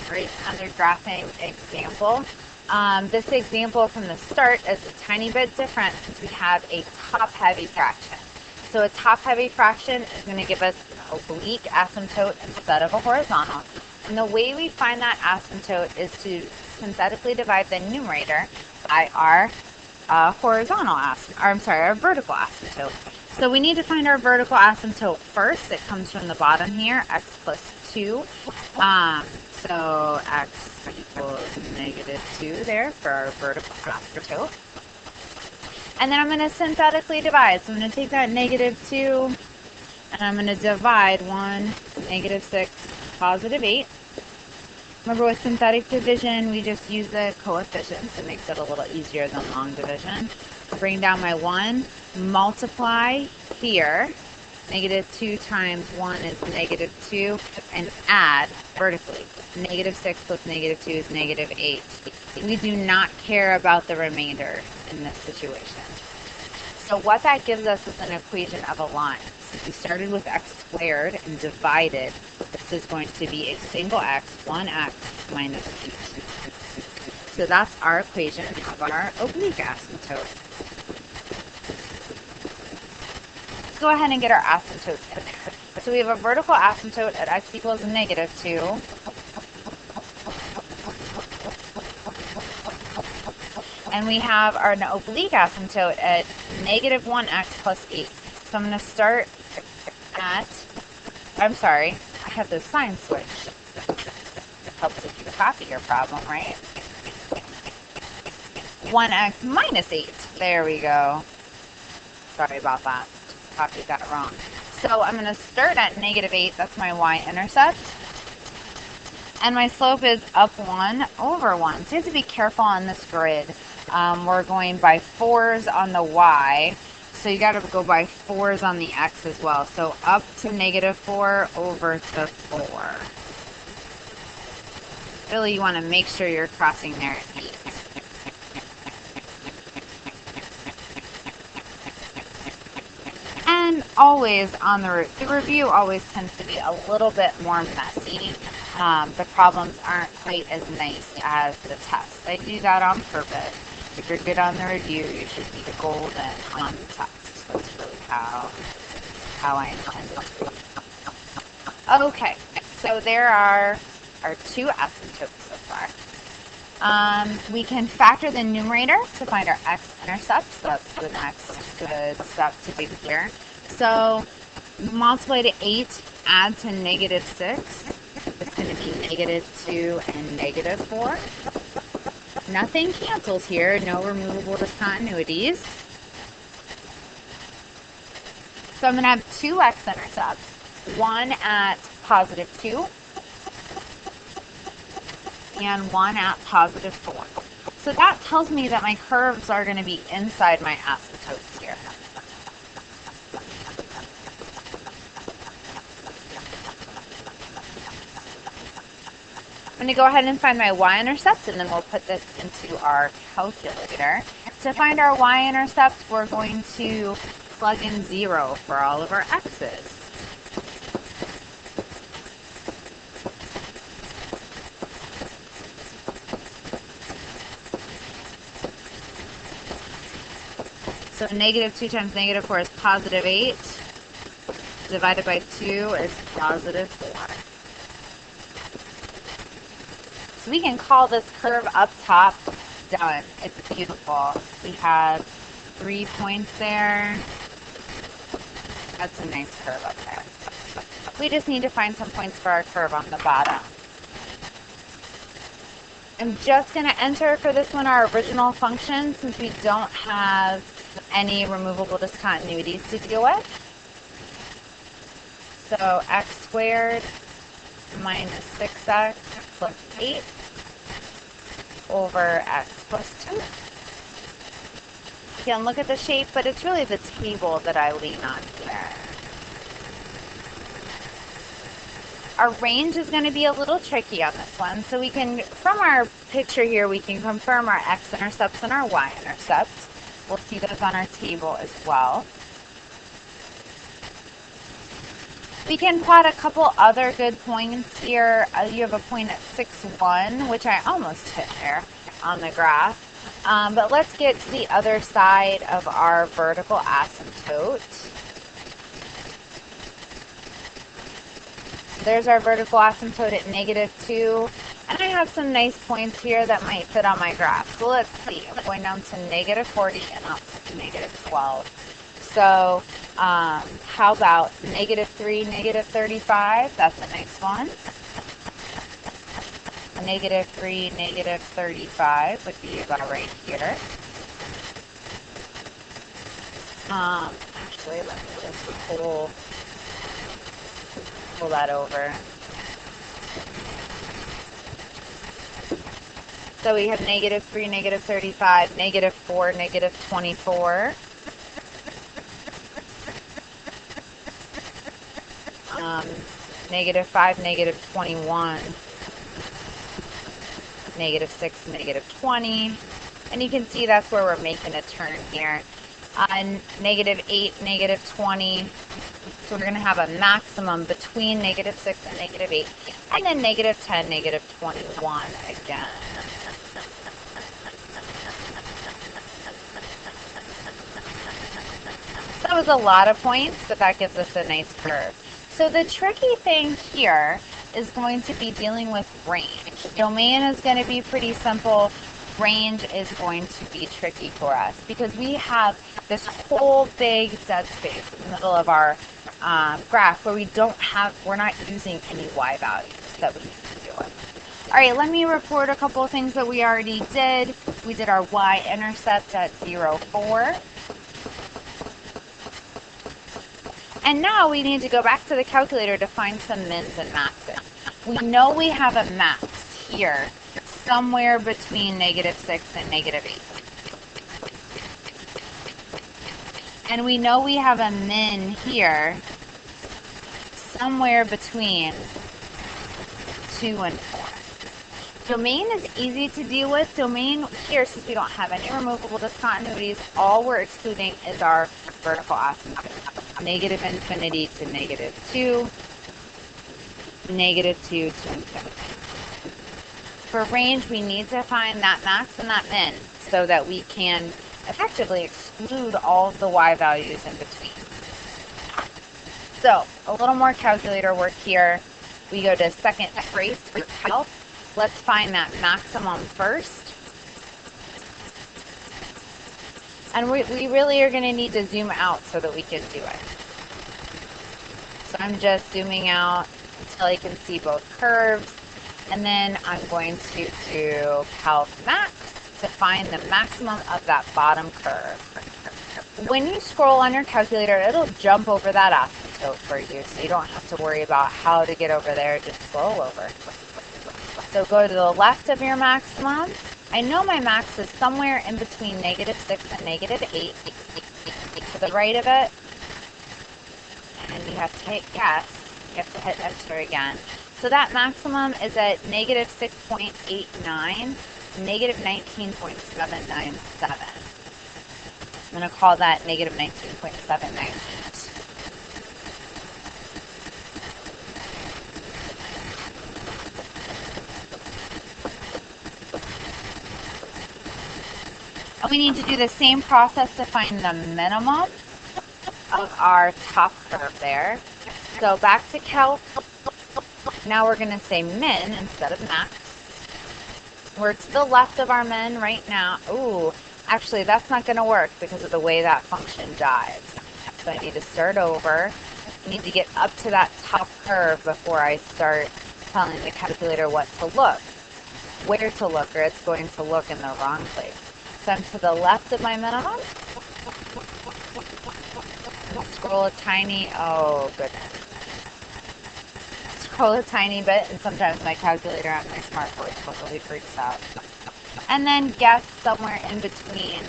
great another graphing example. This example from the start is a tiny bit different since we have a top-heavy fraction. So a top-heavy fraction is going to give us an oblique asymptote instead of a horizontal. And the way we find that asymptote is to synthetically divide the numerator by our our vertical asymptote. So we need to find our vertical asymptote first. It comes from the bottom here, x plus 2. So x equals -2 there for our vertical asymptote. And then I'm going to synthetically divide. So I'm going to take that -2 and I'm going to divide 1, -6, +8. Remember with synthetic division, we just use the coefficients. It makes it a little easier than long division. Bring down my 1, multiply here. -2 times 1 is -2, and add vertically. -6 plus -2 is -8. We do not care about the remainder in this situation. So what that gives us is an equation of a line. Since we started with x squared and divided, this is going to be a single x, 1x minus 2. So that's our equation of our oblique asymptote. Let's go ahead and get our asymptotes in there. So we have a vertical asymptote at x equals -2. And we have our oblique asymptote at -1x plus 8. So I'm going to start at, I have the sign switch. Helps if you copy your problem, right? 1x minus 8. There we go. Sorry about that. Copied that wrong. So I'm going to start at -8. That's my y-intercept. And my slope is up 1 over 1. So you have to be careful on this grid. We're going by 4s on the y. So you got to go by 4s on the x as well. So up to -4 over to 4. Really, you want to make sure you're crossing there at 8. And always on the review always tends to be a little bit more messy. The problems aren't quite as nice as the test. I do that on purpose. If you're good on the review, you should be golden on the test. That's really how I intend it. Okay, so there are our 2 asymptotes so far. We can factor the numerator to find our x-intercept. So that's the next good step to do here. So multiply to 8, add to -6. It's going to be -2 and -4. Nothing cancels here, no removable discontinuities. So I'm going to have 2 x-intercepts, one at +2 and one at +4. So that tells me that my curves are going to be inside my asymptotes here. I'm going to go ahead and find my y-intercept, and then we'll put this into our calculator. To find our y-intercept, we're going to plug in 0 for all of our x's. So -2 times -4 is +8. Divided by 2 is +4. So we can call this curve up top done. It's beautiful. We have 3 points there. That's a nice curve up there. We just need to find some points for our curve on the bottom. I'm just going to enter for this one our original function since we don't have any removable discontinuities to deal with. So x squared minus 6x plus 8 over x plus 2. You can look at the shape, but it's really the table that I lean on here. Our range is going to be a little tricky on this one. So we can, from our picture here, we can confirm our x-intercepts and our y-intercepts. We'll see those on our table as well. We can plot a couple other good points here. You have a point at 6, 1, which I almost hit there on the graph. But let's get to the other side of our vertical asymptote. There's our vertical asymptote at -2. And I have some nice points here that might fit on my graph. So let's see. I'm going down to -40 and up to -12. So how about -3, -35? That's a nice one. -3, -35 would be about right here. Actually, let me just pull that over. So we have -3, -35, -4, -24. -5, -21. -6, -20. And you can see that's where we're making a turn here. -8, -20. So we're going to have a maximum between -6 and -8. And then -10, -21 again. That was a lot of points, but that gives us a nice curve. So the tricky thing here is going to be dealing with range. Domain is going to be pretty simple. Range is going to be tricky for us because we have this whole big dead space in the middle of our graph where we're not using any y values that we need to do it. All right, let me report a couple of things that we already did. We did our y-intercept at 0, 4. And now we need to go back to the calculator to find some mins and maxes. We know we have a max here, somewhere between -6 and -8. And we know we have a min here, somewhere between 2 and 4. Domain is easy to deal with. Domain here, since we don't have any removable discontinuities, all we're excluding is our vertical asymptote. -infinity to -2, -2 to infinity. For range, we need to find that max and that min so that we can effectively exclude all of the y values in between. So a little more calculator work here. We go to second trace for calc. Let's find that maximum first. And we really are going to need to zoom out so that we can do it. So I'm just zooming out until I can see both curves. And then I'm going to do calc max to find the maximum of that bottom curve. When you scroll on your calculator, it'll jump over that asymptote for you, so you don't have to worry about how to get over there, just scroll over. So go to the left of your maximum. I know my max is somewhere in between -6 and -8. To the right of it, and you have to hit yes. You have to hit enter again. So that maximum is at -6.89, -19.797. I'm going to call that -19.79. And we need to do the same process to find the minimum of our top curve there. So back to calc. Now we're going to say min instead of max. We're to the left of our min right now. Ooh, actually that's not going to work because of the way that function dives. So I need to start over. I need to get up to that top curve before I start telling the calculator what to look, where to look, or it's going to look in the wrong place. So I'm to the left of my minimum. Scroll a tiny, oh goodness. Scroll a tiny bit, and sometimes my calculator on my smartphone totally freaks out. And then guess somewhere in between.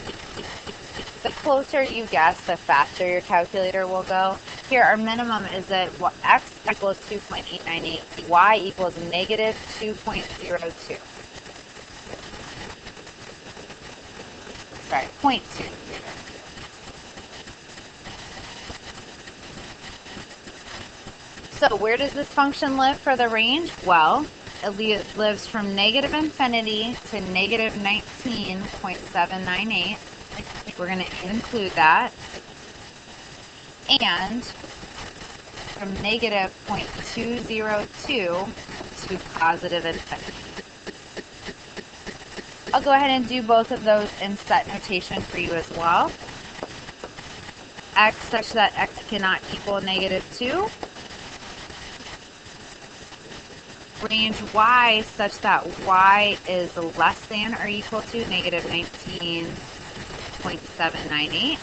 The closer you guess, the faster your calculator will go. Here, our minimum is that x equals 2.898, y equals -2.02. Sorry, 0.2. So where does this function live for the range? Well, it lives from negative infinity to negative 19.798. We're going to include that. And from negative 0.202 to positive infinity. I'll go ahead and do both of those in set notation for you as well. X such that x cannot equal negative 2. Range y such that y is less than or equal to negative 19.798.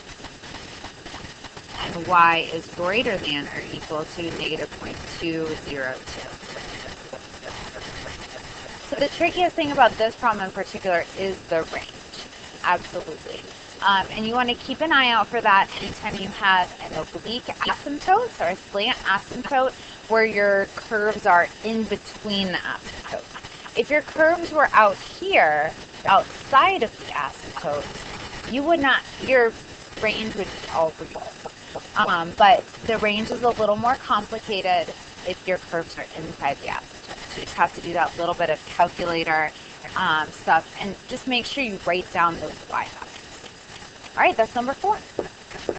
And y is greater than or equal to negative 0.202. So the trickiest thing about this problem in particular is the range. Absolutely. And you want to keep an eye out for that anytime you have an oblique asymptote or a slant asymptote where your curves are in between the asymptotes. If your curves were out here, outside of the asymptote, you would not, your range would be all real. But the range is a little more complicated if your curves are inside the asymptote. So you just have to do that little bit of calculator stuff and just make sure you write down those y values. All right, that's number 4.